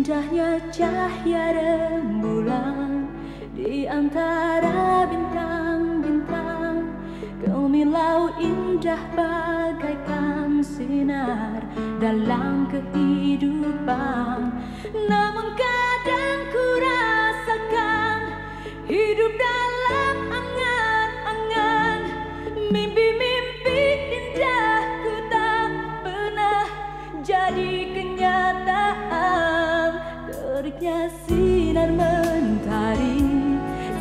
Indahnya cahaya rembulan di antara bintang-bintang, gemilau indah bagaikan sinar dalam kehidupan. Namun kadang ku rasakan hidup dalam angan-angan, mimpi-mimpi indahku tak pernah jadi kenyataan. Teriknya sinar mentari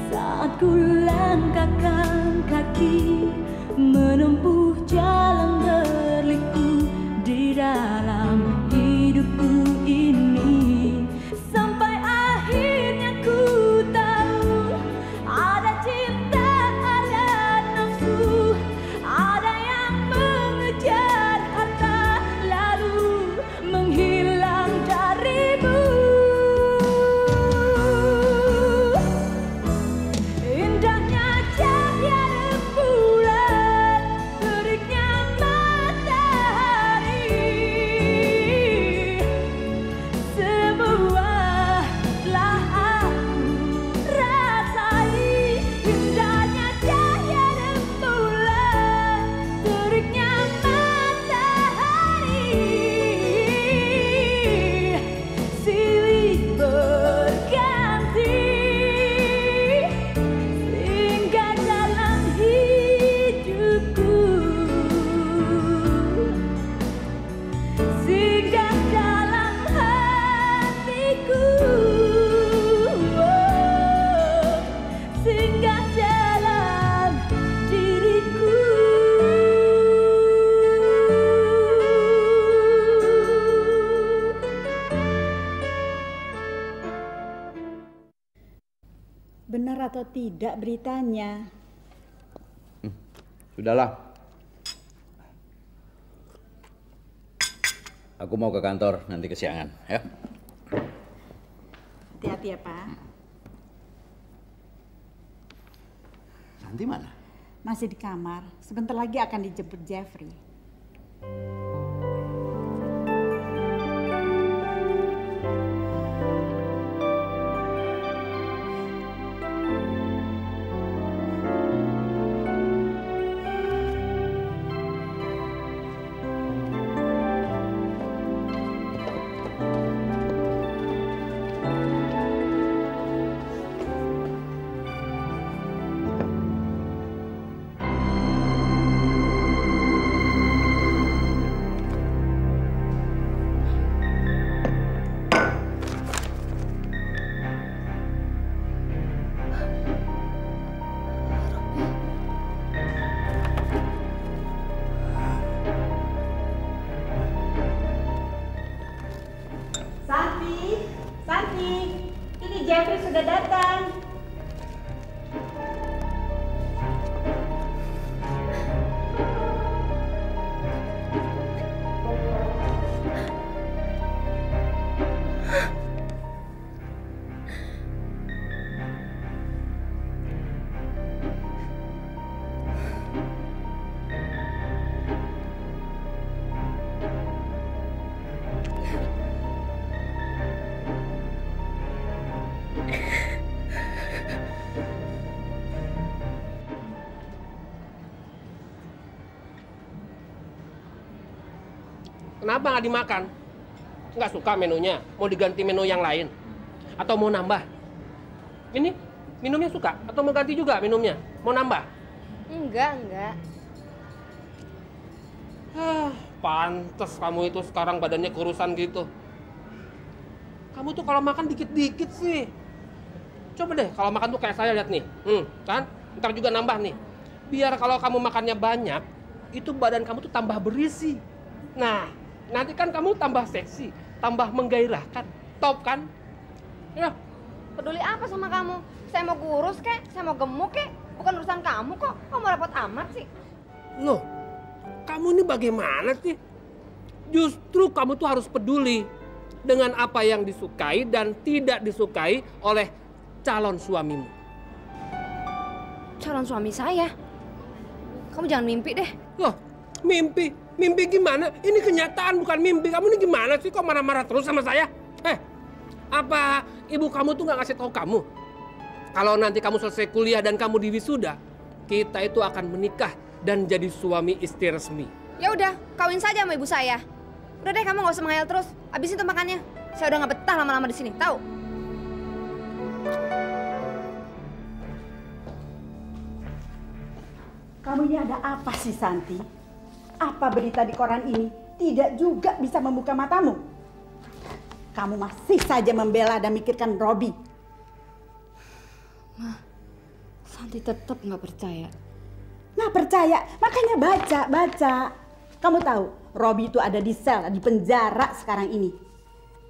saat ku langkahkan kaki menempuh jalan berliku di dalam hidupku ini, sampai akhirnya ku tahu ada cinta, ada nafsu, ada yang mengejar harta lalu menghilang darimu. Indahnya cahaya rembulan, teriknya matahari, semua telah aku rasai. Indahnya cahaya rembulan, teriknya matahari, silih berganti singgah dalam hidupku, singgah dalam hatiku, singgah dalam diriku. Benar atau tidak beritanya? Sudahlah. Aku mau ke kantor nanti kesiangan, ya. Hati-hati ya, Pak. Santi mana? Masih di kamar. Sebentar lagi akan dijemput Jeffrey. Santi, ini Jeffrey sudah datang. Kenapa nggak dimakan? Nggak suka menunya? Mau diganti menu yang lain? Atau mau nambah? Ini minumnya suka? Atau mau ganti juga minumnya? Mau nambah? Enggak. Pantes kamu itu sekarang badannya kurusan gitu. Kamu tuh kalau makan dikit-dikit sih. Coba deh kalau makan tuh kayak saya, lihat nih. Kan? Ntar juga nambah nih. Biar kalau kamu makannya banyak, itu badan kamu tuh tambah berisi. Nah, nanti kan kamu tambah seksi, tambah menggairahkan. Top kan? Ya. Peduli apa sama kamu? Saya mau kurus kek, saya mau gemuk kek. Bukan urusan kamu kok. Kamu repot amat sih. Loh, kamu ini bagaimana sih? Justru kamu tuh harus peduli dengan apa yang disukai dan tidak disukai oleh calon suamimu. Calon suami saya? Kamu jangan mimpi deh. Loh, mimpi? Mimpi gimana? Ini kenyataan bukan mimpi. Kamu ini gimana sih? Kok marah-marah terus sama saya? Apa ibu kamu tuh nggak ngasih tahu kamu? Kalau nanti kamu selesai kuliah dan kamu diwisuda, kita itu akan menikah dan jadi suami istri resmi. Ya udah, kawin saja sama ibu saya. Udah deh, kamu nggak usah menghayal terus. Habisin tuh makannya. Saya udah nggak betah lama-lama di sini, tahu? Kamu ini ada apa sih, Santi? Apa berita di koran ini tidak juga bisa membuka matamu? Kamu masih saja membela dan mikirkan Robi. Ma, Santi tetap nggak percaya. Nggak percaya, makanya baca. Kamu tahu, Robi itu ada di sel, di penjara sekarang ini.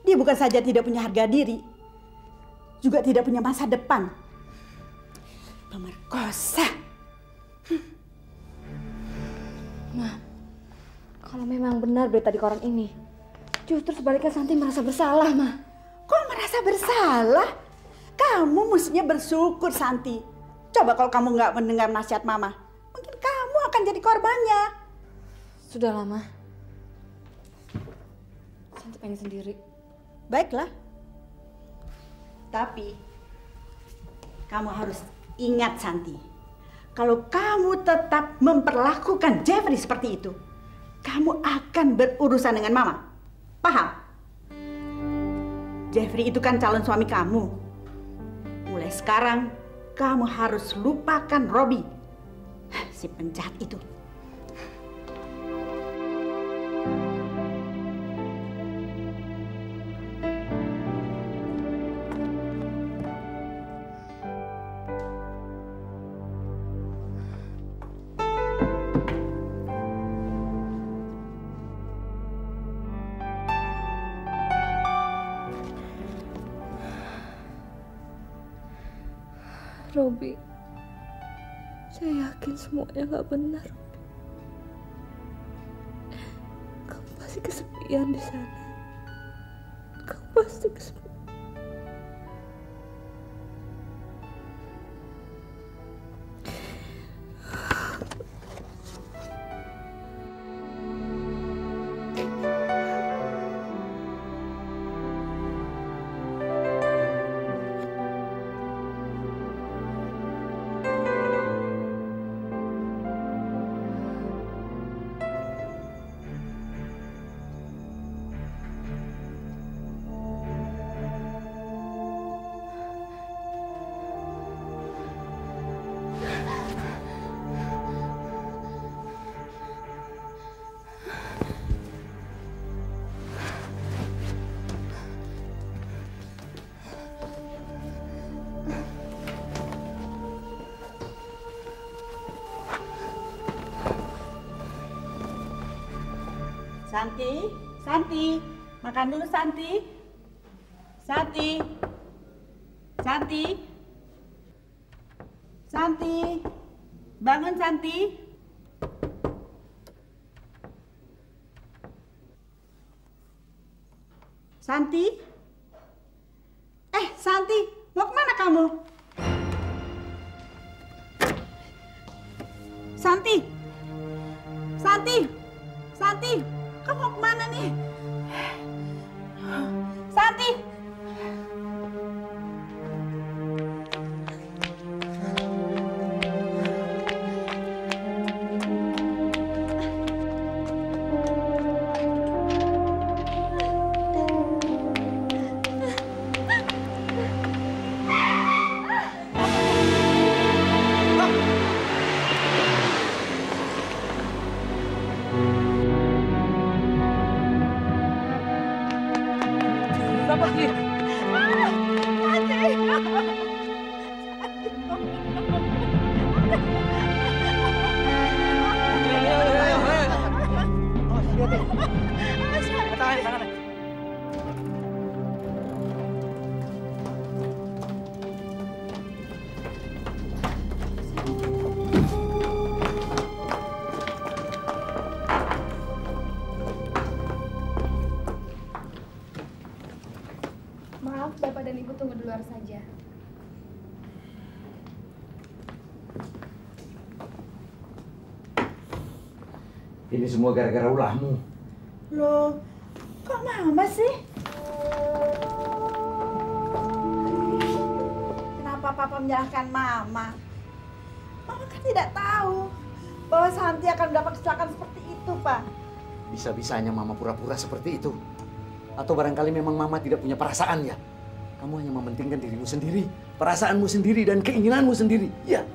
Dia bukan saja tidak punya harga diri, juga tidak punya masa depan. Pemerkosa. Ma, kalau memang benar berita di koran ini, justru sebaliknya Santi merasa bersalah, Ma. Kok merasa bersalah? Kamu mestinya bersyukur, Santi. Coba kalau kamu nggak mendengar nasihat Mama, mungkin kamu akan jadi korbannya. Sudahlah, Ma. Santi pengen sendiri. Baiklah. Tapi kamu harus ingat, Santi. Kalau kamu tetap memperlakukan Jeffrey seperti itu, kamu akan berurusan dengan Mama. Paham? Jeffrey itu kan calon suami kamu. Mulai sekarang, kamu harus lupakan Robi. Si penjahat itu. Robi, saya yakin semuanya gak benar. Kamu pasti kesepian di sana. Kamu pasti kesepian. Santi, makan dulu Santi. Santi, bangun Santi. Santi, Santi, mau kemana kamu? Santi, kamu mau kemana nih? Santi! Apa sih? Maaf, Bapak dan Ibu tunggu di luar saja. Ini semua gara-gara ulahmu. Loh, kok Mama sih? Papa menyalahkan Mama? Mama kan tidak tahu bahwa Santi akan mendapat kecelakaan seperti itu, Pak. Bisa-bisanya Mama pura-pura seperti itu. Atau barangkali memang Mama tidak punya perasaan ya? Kamu hanya mementingkan dirimu sendiri, perasaanmu sendiri, dan keinginanmu sendiri. Ya.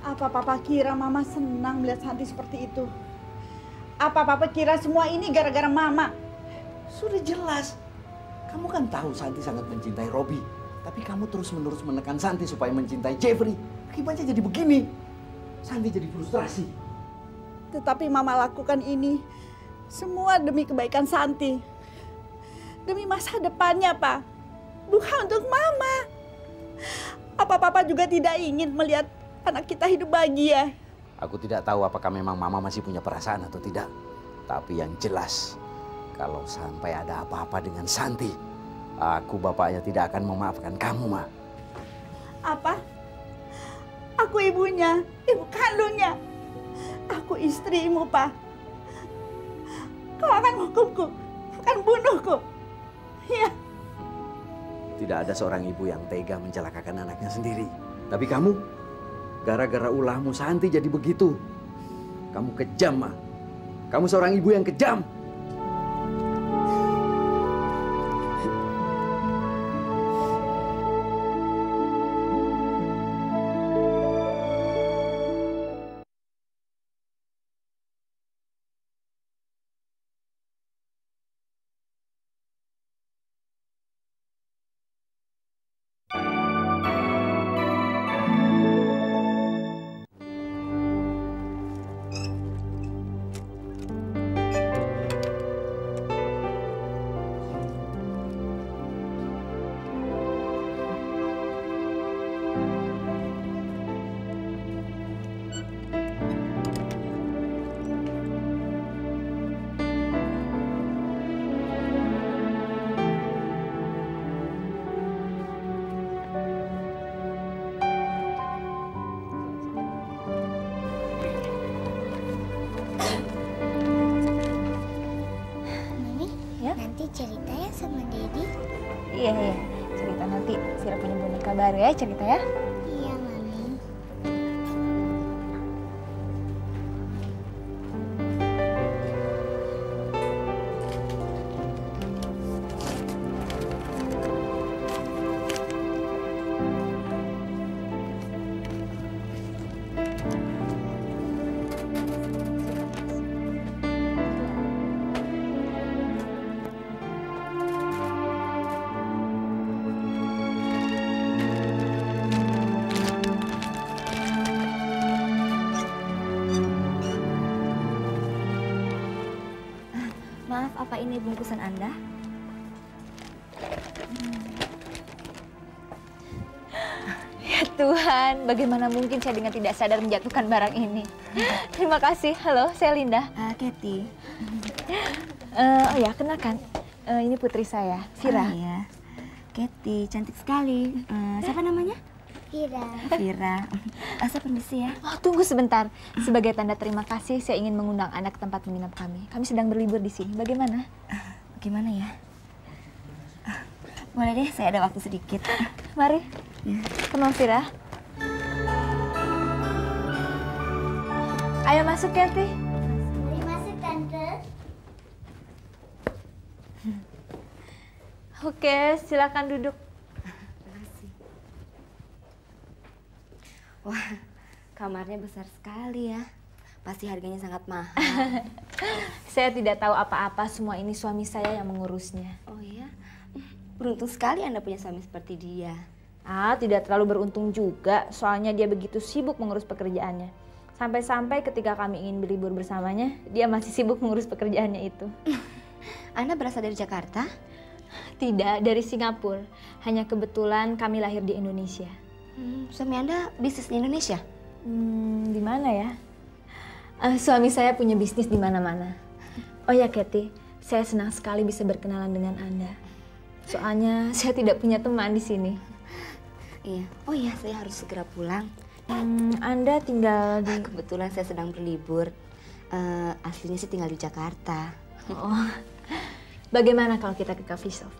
Apa Papa kira Mama senang melihat Santi seperti itu? Apa Papa kira semua ini gara-gara Mama? Sudah jelas. Kamu kan tahu Santi sangat mencintai Robi. Tapi kamu terus-menerus menekan Santi supaya mencintai Jeffrey. Akibatnya jadi begini. Santi jadi frustrasi. Tetapi Mama lakukan ini semua demi kebaikan Santi. Demi masa depannya, Pak. Bukan untuk Mama. Apa Papa juga tidak ingin melihat anak kita hidup bahagia? Aku tidak tahu apakah memang Mama masih punya perasaan atau tidak. Tapi yang jelas, kalau sampai ada apa-apa dengan Santi, aku bapaknya tidak akan memaafkan kamu, Ma. Apa? Aku ibunya, ibu kandungnya. Aku istrimu, Pak. Kau akan menghukumku, akan bunuhku. Ya. Tidak ada seorang ibu yang tega mencelakakan anaknya sendiri. Tapi kamu, gara-gara ulahmu Santi jadi begitu. Kamu kejam, Ma. Kamu seorang ibu yang kejam. Cerita ya sama Dedi? Iya, cerita nanti. Sira punya boneka baru ya, cerita ya. Iya, Mami. Maaf, apa ini bungkusan Anda? Ya Tuhan, bagaimana mungkin saya dengan tidak sadar menjatuhkan barang ini. Terima kasih. Halo, saya Linda. Kathy. Oh ya, kenalkan. Ini putri saya, Vira. Ya. Kathy, cantik sekali. Siapa namanya? Vira. Saya permisi ya. Oh, tunggu sebentar. Sebagai tanda terima kasih, saya ingin mengundang Anda ke tempat menginap kami. Kami sedang berlibur di sini. Bagaimana? Gimana ya? Boleh deh, saya ada waktu sedikit. Mari. Ya. Come on, Vira. Ayo masuk, Kathy. Mari masuk, Tante. Oke, silakan duduk. Wah, kamarnya besar sekali ya. Pasti harganya sangat mahal. Saya tidak tahu apa-apa, semua ini suami saya yang mengurusnya. Oh ya? Beruntung sekali Anda punya suami seperti dia. Tidak terlalu beruntung juga, soalnya dia begitu sibuk mengurus pekerjaannya. Sampai-sampai ketika kami ingin berlibur bersamanya, dia masih sibuk mengurus pekerjaannya itu. Anda berasal dari Jakarta? Tidak, dari Singapura. Hanya kebetulan kami lahir di Indonesia. Suami Anda bisnis di Indonesia? Di mana ya? Suami saya punya bisnis di mana-mana. Oh ya, Kathy, saya senang sekali bisa berkenalan dengan Anda. Soalnya saya tidak punya teman di sini. Iya. Oh iya, saya harus segera pulang. Anda tinggal di... Kebetulan saya sedang berlibur. Aslinya sih tinggal di Jakarta. Oh, bagaimana kalau kita ke coffee shop?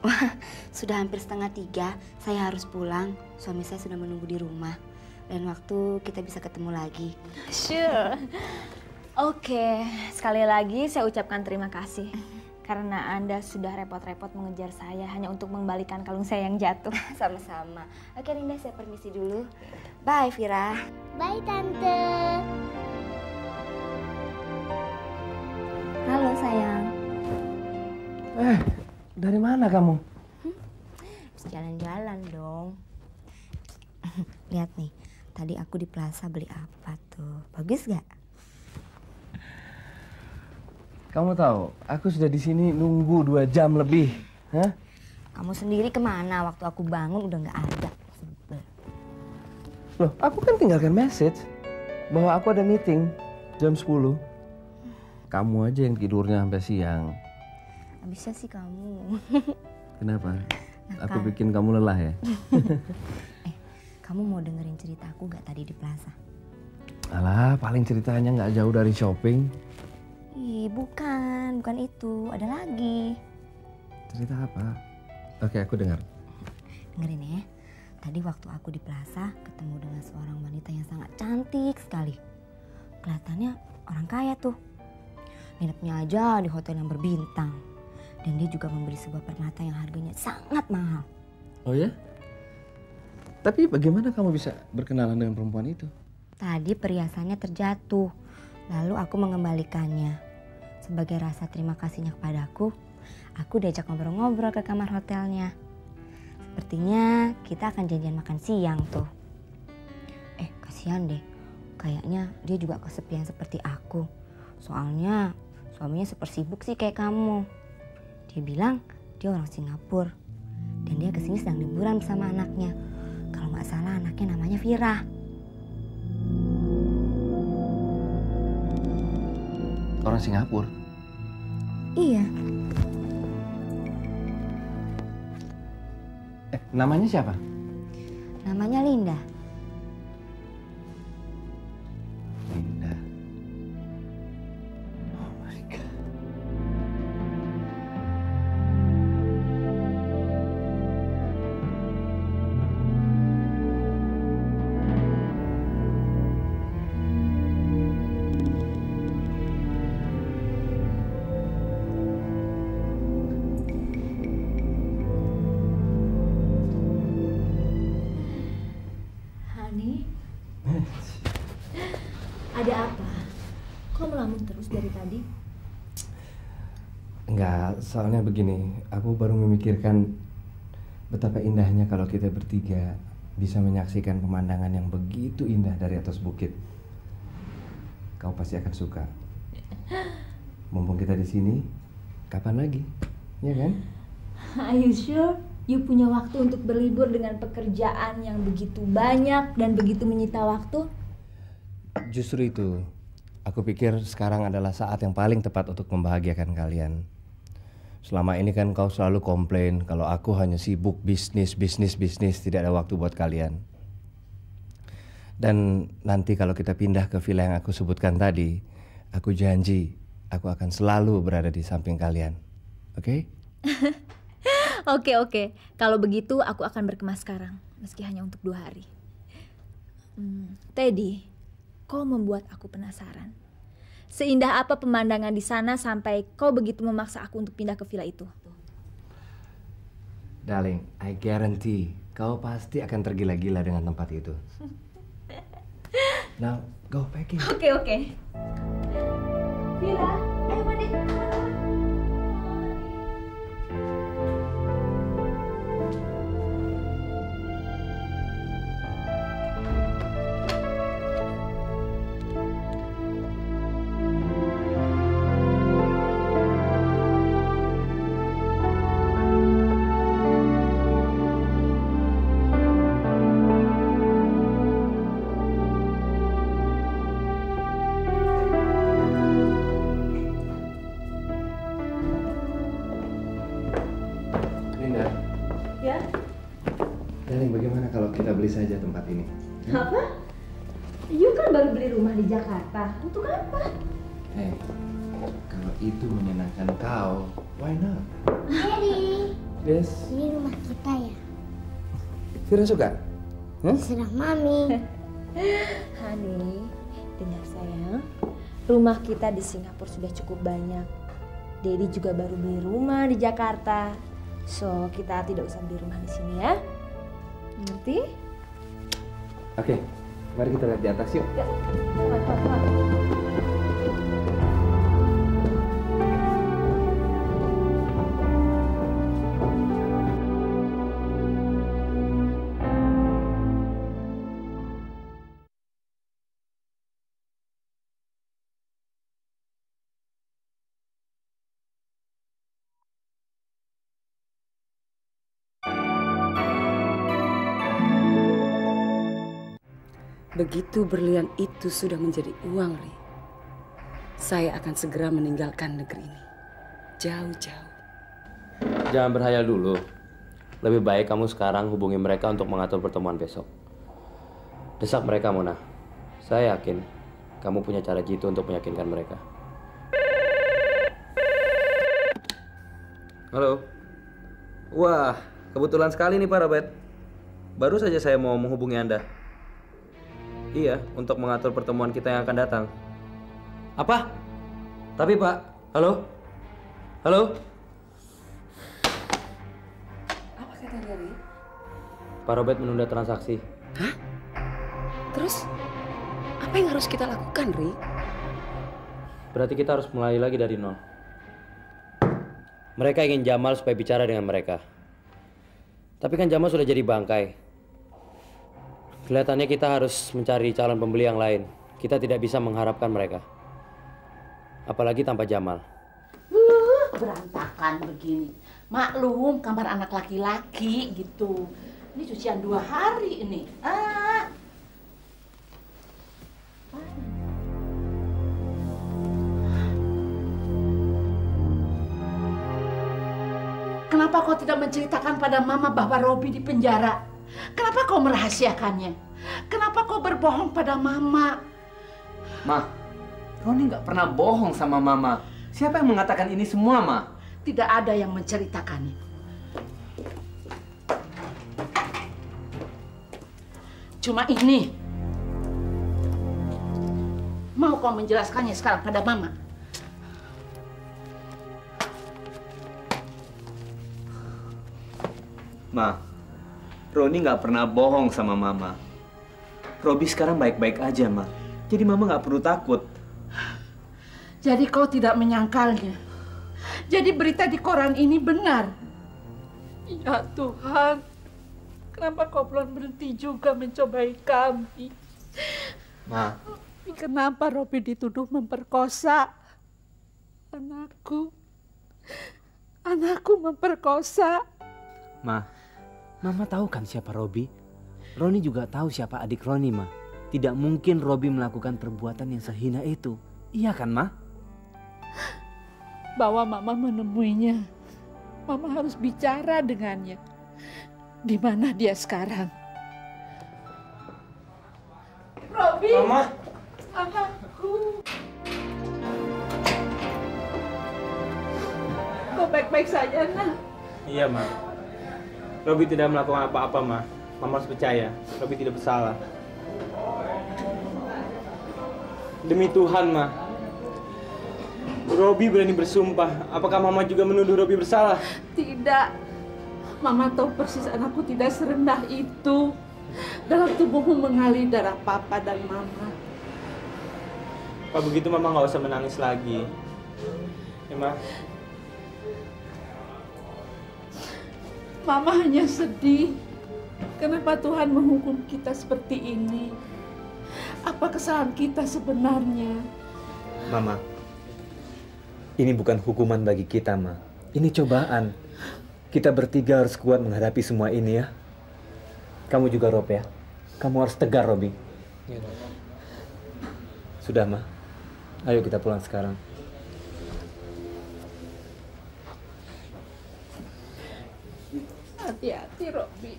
Wah, sudah hampir 2:30. Saya harus pulang. Suami saya sudah menunggu di rumah. Dan waktu kita bisa ketemu lagi. Sure. Oke, sekali lagi saya ucapkan terima kasih. Karena Anda sudah repot-repot mengejar saya hanya untuk mengembalikan kalung saya yang jatuh. Sama-sama. Oke Linda, saya permisi dulu. Bye Vira. Bye Tante. Halo sayang. Dari mana kamu? Habis jalan-jalan dong. Lihat nih, tadi aku di plaza beli apa tuh? Bagus gak? Kamu tahu, aku sudah di sini nunggu 2 jam lebih. Hah? Kamu sendiri kemana? Waktu aku bangun udah gak ada. Sebel. Loh, aku kan tinggalkan message bahwa aku ada meeting jam 10. Kamu aja yang tidurnya sampai siang. Bisa sih kamu. Kenapa? Nakal. Aku bikin kamu lelah ya? Kamu mau dengerin ceritaku gak tadi di plaza? Alah, paling ceritanya nggak jauh dari shopping. Ih, bukan itu. Ada lagi. Cerita apa? Oke, aku dengar. Dengerin ya. Tadi waktu aku di plaza ketemu dengan seorang wanita yang sangat cantik sekali. Kelihatannya orang kaya tuh. Nginepnya aja di hotel yang berbintang. Dan dia juga membeli sebuah permata yang harganya sangat mahal. Oh ya? Tapi bagaimana kamu bisa berkenalan dengan perempuan itu? Tadi perhiasannya terjatuh. Lalu aku mengembalikannya. Sebagai rasa terima kasihnya kepadaku, aku diajak ngobrol-ngobrol ke kamar hotelnya. Sepertinya kita akan janjian makan siang tuh. Kasihan deh. Kayaknya dia juga kesepian seperti aku. Soalnya suaminya super sibuk sih kayak kamu. Dia bilang dia orang Singapura. Dan dia kesini sedang liburan bersama anaknya. Kalau nggak salah anaknya namanya Vira. Orang Singapura? Iya. Namanya siapa? Namanya Linda. Linda. Oh my God. Ada apa? Kok melamun terus dari tadi? Enggak, soalnya begini. Aku baru memikirkan betapa indahnya kalau kita bertiga bisa menyaksikan pemandangan yang begitu indah dari atas bukit. Kau pasti akan suka. Mumpung kita di sini, kapan lagi? Ya kan? Are you sure? You punya waktu untuk berlibur dengan pekerjaan yang begitu banyak dan begitu menyita waktu? Justru itu, aku pikir sekarang adalah saat yang paling tepat untuk membahagiakan kalian. Selama ini kan kau selalu komplain kalau aku hanya sibuk bisnis, tidak ada waktu buat kalian. Dan nanti kalau kita pindah ke villa yang aku sebutkan tadi, aku janji aku akan selalu berada di samping kalian. Oke? Oke. Kalau begitu aku akan berkemas sekarang, meski hanya untuk 2 hari. Teddy, kau membuat aku penasaran. Seindah apa pemandangan di sana sampai kau begitu memaksa aku untuk pindah ke villa itu? Darling, I guarantee kau pasti akan tergila-gila dengan tempat itu. Now, go packing. Oke. Villa, ayo mandi. Linda. Ya? Darling, bagaimana kalau kita beli saja tempat ini? Apa? You kan baru beli rumah di Jakarta. Untuk apa? Kalau itu menyenangkan kau, why not? Daddy, Yes. Ini rumah kita ya? Vira suka? Serah Mami. Hani, dengar sayang, rumah kita di Singapura sudah cukup banyak. Dedi juga baru beli rumah di Jakarta. So, kita tidak usah beli rumah di sini ya. Ngerti? Oke, mari kita lihat di atas yuk. Ya. Cepat. Begitu berlian itu sudah menjadi uang, Ri, saya akan segera meninggalkan negeri ini. Jauh-jauh. Jangan berhayal dulu. Lebih baik kamu sekarang hubungi mereka untuk mengatur pertemuan besok. Desak mereka, Mona. Saya yakin kamu punya cara jitu untuk meyakinkan mereka. Halo. Wah, kebetulan sekali nih Pak Robert. Baru saja saya mau menghubungi Anda. Iya, untuk mengatur pertemuan kita yang akan datang. Apa? Tapi Pak, halo? Halo? Apa katanya, Ri? Pak Robert menunda transaksi. Hah? Terus, apa yang harus kita lakukan, Ri? Berarti kita harus mulai lagi dari nol. Mereka ingin Jamal supaya bicara dengan mereka. Tapi kan Jamal sudah jadi bangkai. Kelihatannya kita harus mencari calon pembeli yang lain. Kita tidak bisa mengharapkan mereka. Apalagi tanpa Jamal. Berantakan begini. Maklum, kamar anak laki-laki gitu. Ini cucian 2 hari ini. Kenapa kau tidak menceritakan pada Mama bahwa Robi di penjara? Kenapa kau merahasiakannya? Kenapa kau berbohong pada Mama? Ma, Roni nggak pernah bohong sama Mama. Siapa yang mengatakan ini semua, Ma? Tidak ada yang menceritakannya. Cuma ini. Mau kau menjelaskannya sekarang pada Mama? Ma, Roni nggak pernah bohong sama Mama. Robi sekarang baik-baik aja, Ma. Jadi Mama nggak perlu takut. Jadi kau tidak menyangkalnya. Jadi berita di koran ini benar. Ya Tuhan, kenapa kau belum berhenti juga mencobai kami? Ma. Kenapa Robi dituduh memperkosa anakku? Anakku memperkosa. Ma, Mama tahu kan siapa Robi? Roni juga tahu siapa adik Roni, Ma. Tidak mungkin Robi melakukan perbuatan yang sehina itu. Iya kan, Ma? Bawa Mama menemuinya. Mama harus bicara dengannya. Di mana dia sekarang? Robi! Mama! Anakku! Kau baik-baik saja, nak? Iya, Ma. Robi tidak melakukan apa-apa, Ma. Mama harus percaya, Robi tidak bersalah. Demi Tuhan, Ma. Robi berani bersumpah. Apakah Mama juga menuduh Robi bersalah? Tidak. Mama tahu persis anakku tidak serendah itu. Dalam tubuhmu mengalir darah Papa dan Mama. Kalau begitu Mama nggak usah menangis lagi. Ya, Ma. Mama hanya sedih. Kenapa Tuhan menghukum kita seperti ini? Apa kesalahan kita sebenarnya? Mama, ini bukan hukuman bagi kita, Ma. Ini cobaan. Kita bertiga harus kuat menghadapi semua ini, ya. Kamu juga, Rob, ya. Kamu harus tegar, Robi. Ya, sudah, Ma. Ayo kita pulang sekarang. Hati-hati, Robi.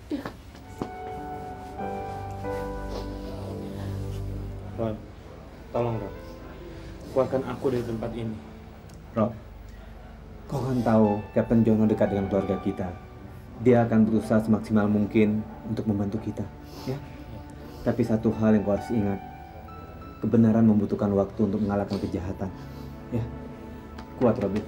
Ron, tolong, Ron. Keluarkan aku dari tempat ini. Ron, kau kan tahu Kapten Jono dekat dengan keluarga kita. Dia akan berusaha semaksimal mungkin untuk membantu kita, ya. Tapi satu hal yang kau harus ingat, kebenaran membutuhkan waktu untuk mengalahkan kejahatan, ya. Kuat, Robi.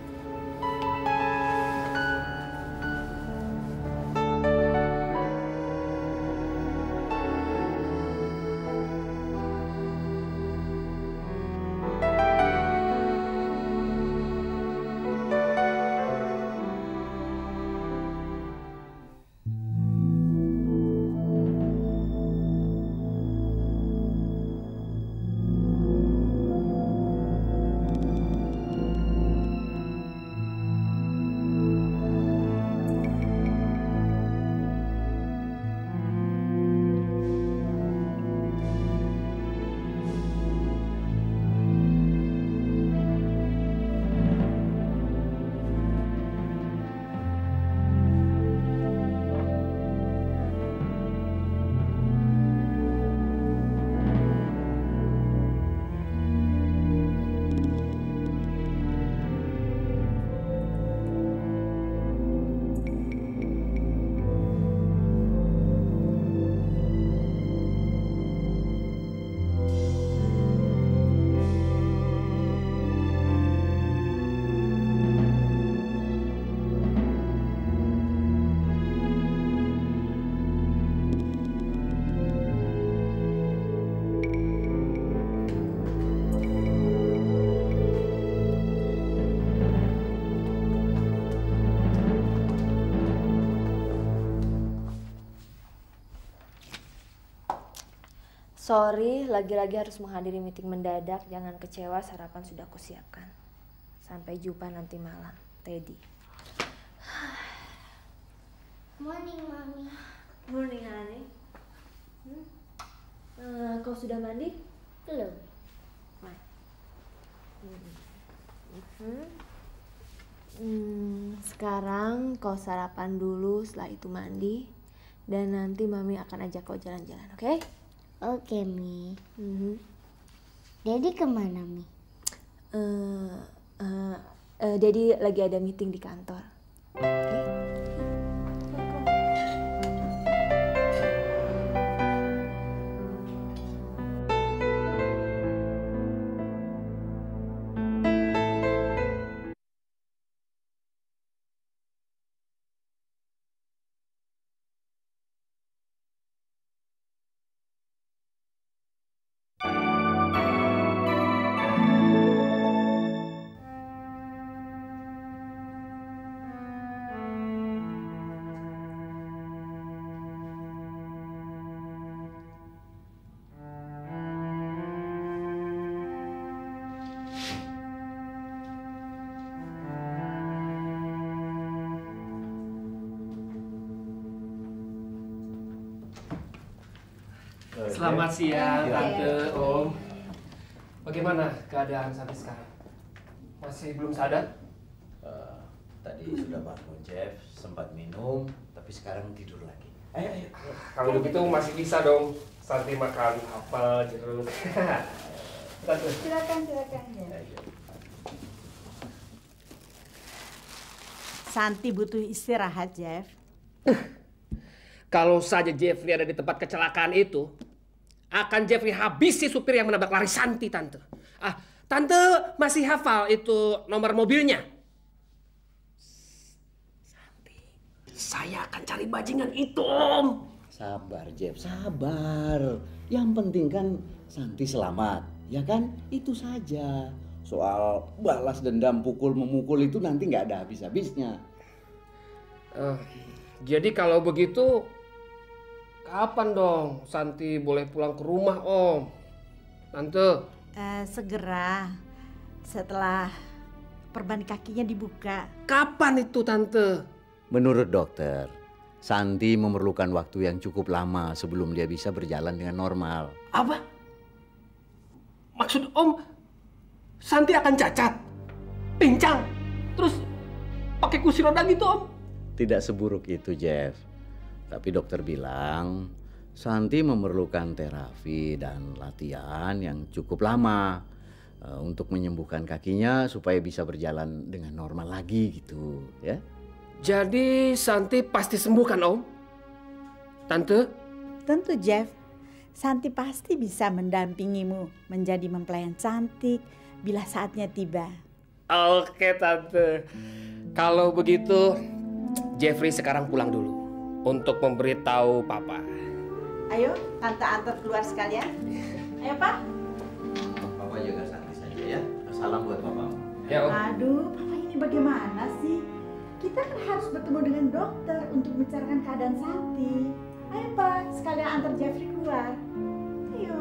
Sorry, lagi-lagi harus menghadiri meeting mendadak. Jangan kecewa, sarapan sudah kusiapkan. Sampai jumpa nanti malam, Teddy. Morning, Mami. Morning, honey. Kau sudah mandi? Belum. Sekarang kau sarapan dulu, setelah itu mandi. Dan nanti Mami akan ajak kau jalan-jalan, oke? Oke, Mi. Daddy kemana, Mi? Daddy lagi ada meeting di kantor. Oke? Selamat siang, Tante, Om. Bagaimana keadaan Santi sekarang? Masih belum sadar? Tadi sudah bangun, Jeff. Sempat minum, tapi sekarang tidur lagi. Ayo. Kalau begitu masih bisa dong Santi makan apel, jeruk. Tante. Silakan. Santi butuh istirahat, Jeff. Kalau saja Jeffrey ada di tempat kecelakaan itu, akan Jeffrey habisi supir yang menabrak lari Santi, Tante. Tante masih hafal itu nomor mobilnya? Santi, saya akan cari bajingan itu, Om. Sabar, Jeff, sabar. Yang penting kan Santi selamat, ya kan? Itu saja. Soal balas dendam, pukul-memukul itu nanti nggak ada habis-habisnya. Jadi kalau begitu, kapan dong Santi boleh pulang ke rumah, Om? Tante. Segera setelah perban kakinya dibuka. Kapan itu, Tante? Menurut dokter, Santi memerlukan waktu yang cukup lama sebelum dia bisa berjalan dengan normal. Apa? Maksud Om, Santi akan cacat, pincang, terus pakai kursi roda gitu, Om? Tidak seburuk itu, Jeff. Tapi dokter bilang Santi memerlukan terapi dan latihan yang cukup lama untuk menyembuhkan kakinya supaya bisa berjalan dengan normal lagi gitu, ya. Jadi Santi pasti sembuh kan Om? Tante? Tentu Jeff, Santi pasti bisa mendampingimu menjadi mempelayan cantik bila saatnya tiba. Oke Tante. Kalau begitu Jeffrey sekarang pulang dulu untuk memberitahu Papa. Ayo, Tante antar keluar sekalian. Ayo Pak. Papa jaga Santi saja ya. Salam buat Papa. Ya Om. Aduh, Papa ini bagaimana sih? Kita kan harus bertemu dengan dokter untuk membicarakan keadaan Santi. Ayo Pak, sekalian antar Jeffrey keluar. Ayo.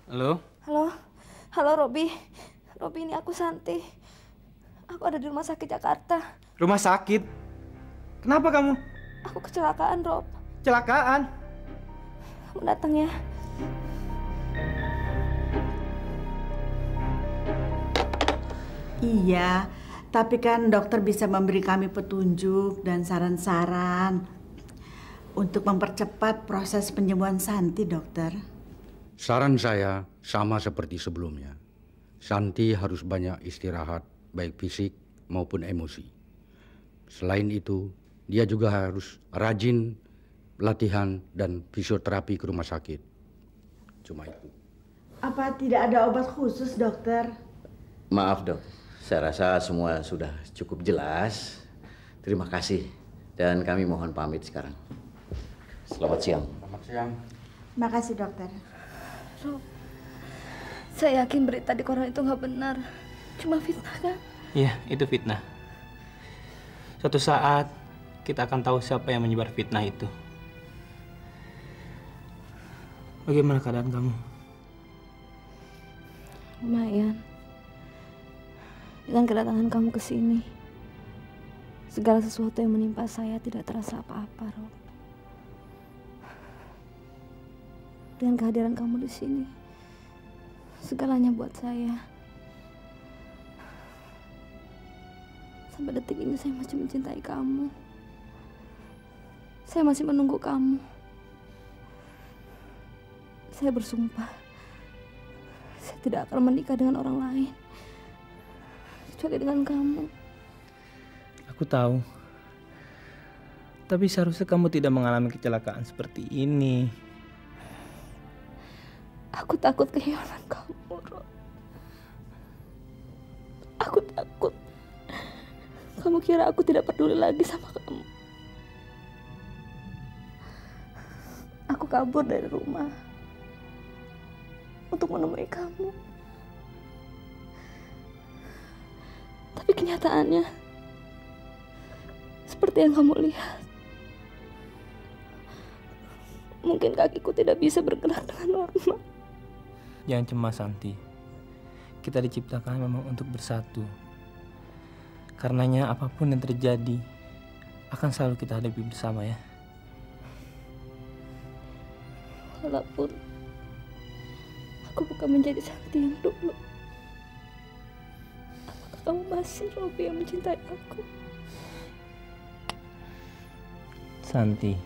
Halo? Halo Robi. Robi, ini aku Santi. Aku ada di rumah sakit Jakarta. Rumah sakit? Kenapa kamu? Aku kecelakaan, Rob. Kecelakaan? Kamu datang ya. Iya, tapi kan dokter bisa memberi kami petunjuk dan saran-saran untuk mempercepat proses penyembuhan Santi, dokter. Saran saya sama seperti sebelumnya. Santi harus banyak istirahat, baik fisik maupun emosi. Selain itu, dia juga harus rajin latihan dan fisioterapi ke rumah sakit. Cuma itu. Apa tidak ada obat khusus, dokter? Maaf dok, saya rasa semua sudah cukup jelas. Terima kasih dan kami mohon pamit sekarang. Selamat siang. Selamat siang. Makasih, dokter. Rob, saya yakin berita di koran itu nggak benar. Cuma fitnah kan? Iya, itu fitnah. Suatu saat kita akan tahu siapa yang menyebar fitnah itu. Bagaimana keadaan kamu? Lumayan. Dengan kedatangan kamu ke sini, segala sesuatu yang menimpa saya tidak terasa apa-apa, Rob. Dengan kehadiran kamu di sini, segalanya buat saya. Sampai detik ini saya masih mencintai kamu. Saya masih menunggu kamu. Saya bersumpah, saya tidak akan menikah dengan orang lain kecuali dengan kamu. Aku tahu. Tapi seharusnya kamu tidak mengalami kecelakaan seperti ini. Aku takut kehilangan kamu, Rob. Aku takut kamu kira aku tidak peduli lagi sama kamu. Aku kabur dari rumah untuk menemui kamu. Tapi kenyataannya seperti yang kamu lihat. Mungkin kakiku tidak bisa bergerak dengan normal. Jangan cemas, Santi. Kita diciptakan memang untuk bersatu. Karenanya apapun yang terjadi akan selalu kita hadapi bersama ya. Walaupun aku bukan menjadi Santi yang dulu, apakah kamu masih Robi yang mencintai aku? Santi,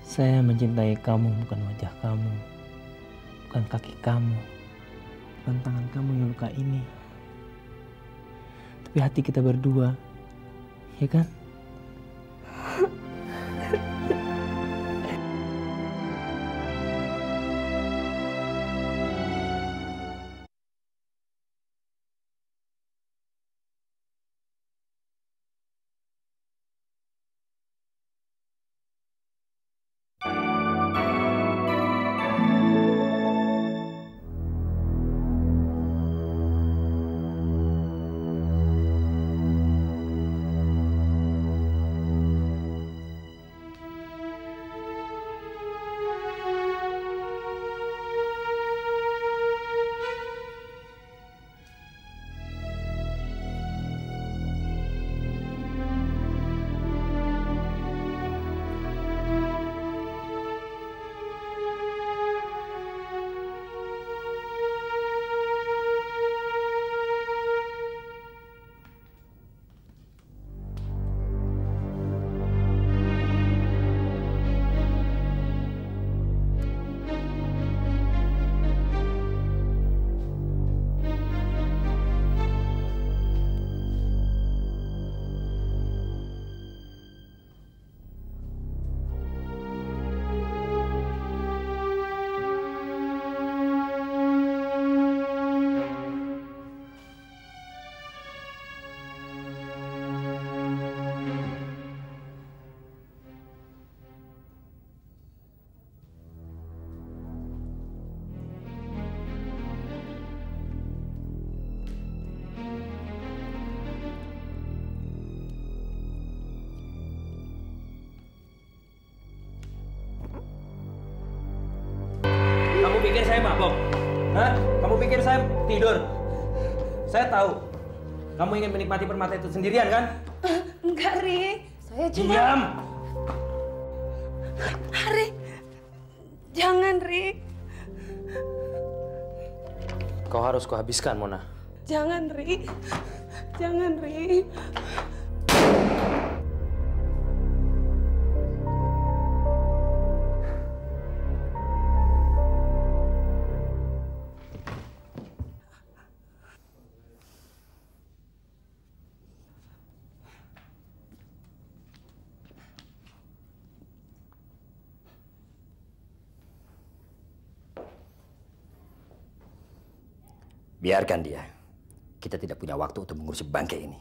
saya mencintai kamu bukan wajah kamu, bukan kaki kamu, bukan tangan kamu yang luka ini, tapi hati kita berdua, ya kan? pikir saya tidur? Saya tahu. Kamu ingin menikmati permata itu sendirian, kan? Enggak, Ri. Saya cuma... Diam! Ri, jangan, Ri. Kau harus kuhabiskan, Mona. Jangan, Ri. Jangan, Ri. Biarkan dia. Kita tidak punya waktu untuk mengurusi bangkai ini.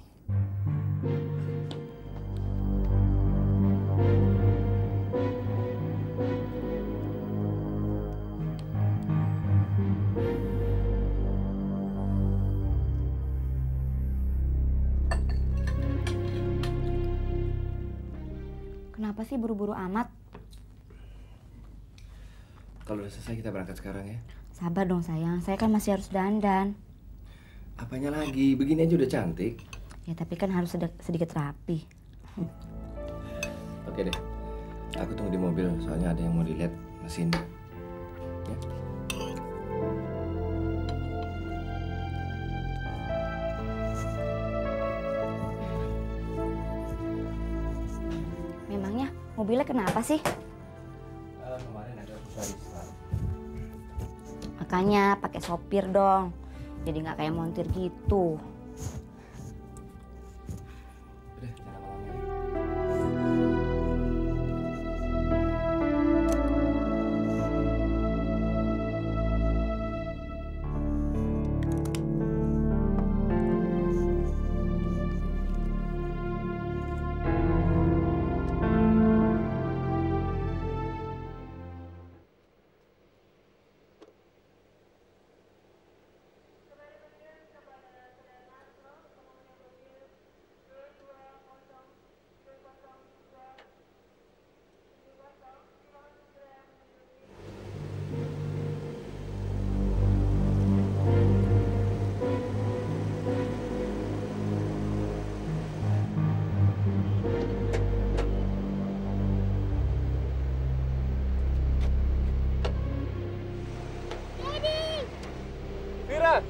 Kenapa sih buru-buru amat? Kalau udah selesai kita berangkat sekarang ya. Sabar dong sayang, saya kan masih harus dandan. Apanya lagi? Begini aja udah cantik. Ya tapi kan harus sedikit rapi. Oke deh, aku tunggu di mobil soalnya ada yang mau dilihat mesin. Ya. Memangnya mobilnya kenapa sih? Kemarin ada usaha. Makanya pakai sopir dong, jadi nggak kayak montir gitu. Udah, jangan lama-lama. Vira!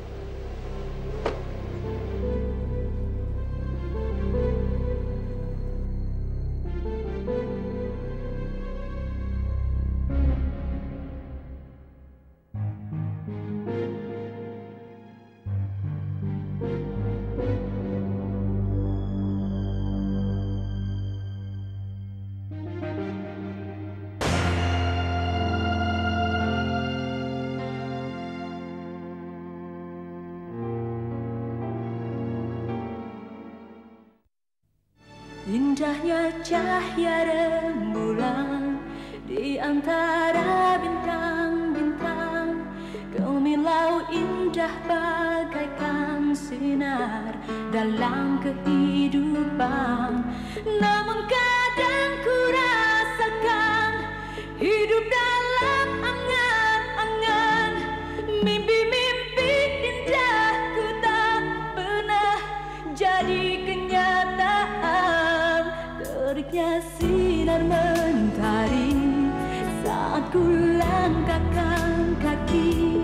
Indahnya cahaya rembulan di antara bintang-bintang, gemilau indah bagaikan sinar dalam kehidupan. Namun kadang ku rasakan hidup dalam angan-angan, mimpi-mimpi indahku tak pernah jadi kenyataan. Teriknya sinar mentari saat ku langkahkan kaki